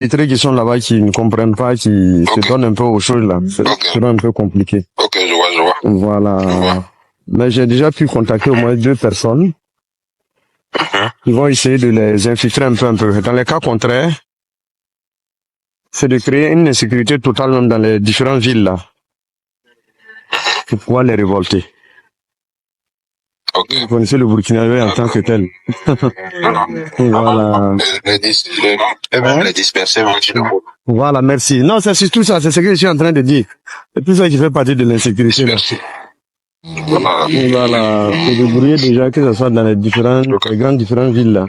Les qui sont là-bas qui ne comprennent pas, qui se donnent un peu aux choses là. C'est un peu compliqué. Ok, je vois. Voilà. Mais j'ai déjà pu contacter au moins 2 personnes qui vont essayer de les infiltrer un peu. Dans les cas contraires, c'est de créer une insécurité totale même dans les différentes villes là, pour pouvoir les révolter. Ok. Vous connaissez le Burkinabé en tant que tel. Voilà. Les disperser, Voilà, merci. Non, c'est surtout ça, c'est ce que je suis en train de dire. C'est tout ça qui fait partie de l'insécurité là. Voilà, c'est débrouiller déjà que ce soit dans les différentes villes là.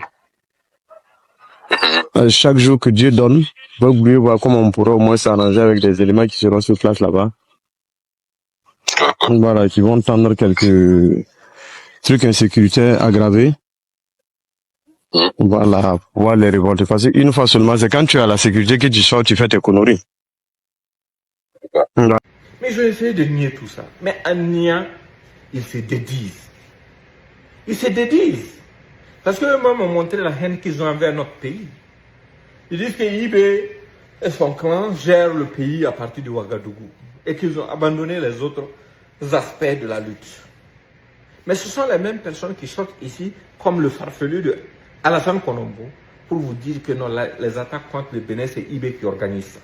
Chaque jour que Dieu donne, on va oublier voir comment on pourra au moins s'arranger avec des éléments qui seront sur place là-bas. Voilà, qui vont tendre quelques trucs insécurité aggravés. Voilà, pouvoir les révolter. Parce qu'une fois seulement, c'est quand tu as la sécurité que tu sors, tu fais tes conneries. Voilà. Mais je vais essayer de nier tout ça. Mais en niant, ils se dédisent. Ils se dédisent. Parce qu'eux-mêmes ont montré la haine qu'ils ont envers notre pays. Ils disent que Ibé et son clan gèrent le pays à partir de Ouagadougou. Et qu'ils ont abandonné les autres aspects de la lutte. Mais ce sont les mêmes personnes qui sortent ici, comme le farfelu de Alassane Konombo, pour vous dire que non, les attaques contre le Bénin, c'est Ibé qui organise ça.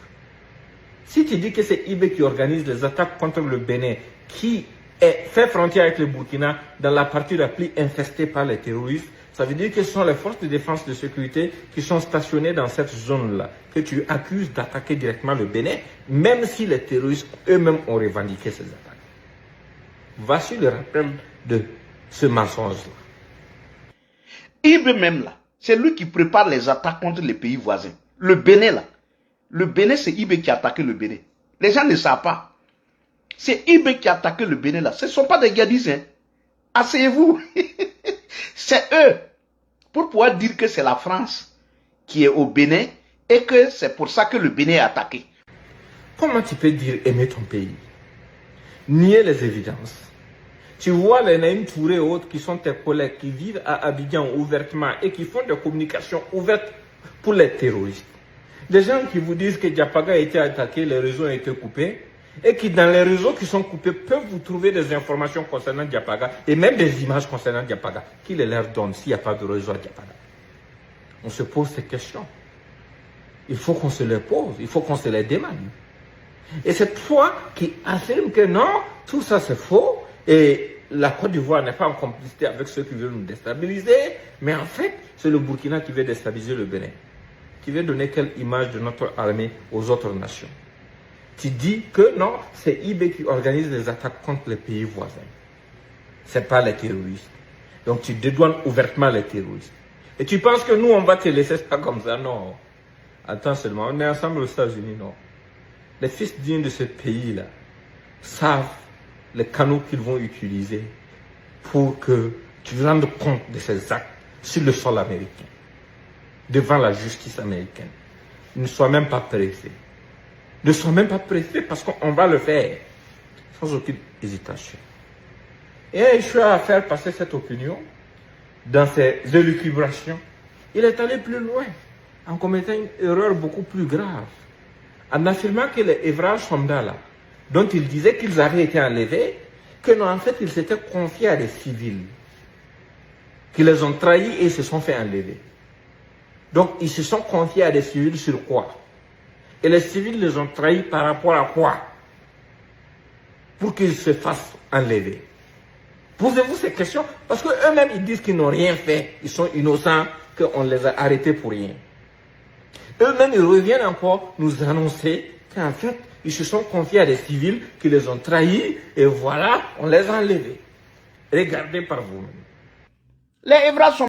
Si tu dis que c'est Ibé qui organise les attaques contre le Bénin, qui fait frontière avec le Burkina dans la partie la plus infestée par les terroristes, ça veut dire que ce sont les forces de défense et de sécurité qui sont stationnées dans cette zone-là, que tu accuses d'attaquer directement le Bénin, même si les terroristes eux-mêmes ont revendiqué ces attaques. Voici le rappel de ce mensonge-là. Ibé même là, c'est lui qui prépare les attaques contre les pays voisins. Le Bénin là, le Bénin c'est Ibé qui a attaqué le Bénin. Les gens ne savent pas. C'est Ibé qui a attaqué le Bénin là. Ce ne sont pas des gadis, hein. Asseyez-vous. C'est eux. Pour pouvoir dire que c'est la France qui est au Bénin et que c'est pour ça que le Bénin est attaqué. Comment tu peux dire aimer ton pays? Nier les évidences. Tu vois les Naïm Touré et autres qui sont tes collègues, qui vivent à Abidjan ouvertement et qui font des communications ouvertes pour les terroristes. Des gens qui vous disent que Diapaga a été attaqué, les réseaux ont été coupés, et qui dans les réseaux qui sont coupés peuvent vous trouver des informations concernant Diapaga et même des images concernant Diapaga. Qui les leur donne s'il n'y a pas de réseau à Diapaga? On se pose ces questions. Il faut qu'on se les pose, il faut qu'on se les demande. Et c'est toi qui affirme que non, tout ça c'est faux, et la Côte d'Ivoire n'est pas en complicité avec ceux qui veulent nous déstabiliser, mais en fait, c'est le Burkina qui veut déstabiliser le Bénin, qui veut donner quelle image de notre armée aux autres nations. Tu dis que non, c'est Ibé qui organise les attaques contre les pays voisins. Ce n'est pas les terroristes. Donc tu dédouanes ouvertement les terroristes. Et tu penses que nous, on va te laisser ça comme ça? Non. Attends seulement, on est ensemble aux États-Unis, non. Les fils dignes de ce pays-là savent les canaux qu'ils vont utiliser pour que tu rendes compte de ces actes sur le sol américain, devant la justice américaine. Ne sois même pas pressé. Ne sois même pas pressé parce qu'on va le faire sans aucune hésitation. Et il échoué à faire passer cette opinion dans ses élucubrations. Il est allé plus loin en commettant une erreur beaucoup plus grave, en affirmant que les Evra Somda, dont il disait qu'ils avaient été enlevés, que non, en fait, ils s'étaient confiés à des civils, qui les ont trahis et se sont fait enlever. Donc, ils se sont confiés à des civils sur quoi? Et les civils les ont trahis par rapport à quoi? Pour qu'ils se fassent enlever. Posez-vous ces questions, parce qu'eux-mêmes, ils disent qu'ils n'ont rien fait, ils sont innocents, qu'on les a arrêtés pour rien. Eux-mêmes, ils reviennent encore nous annoncer qu'en fait, ils se sont confiés à des civils qui les ont trahis et voilà, on les a enlevés. Regardez par vous-même. Les Evra sont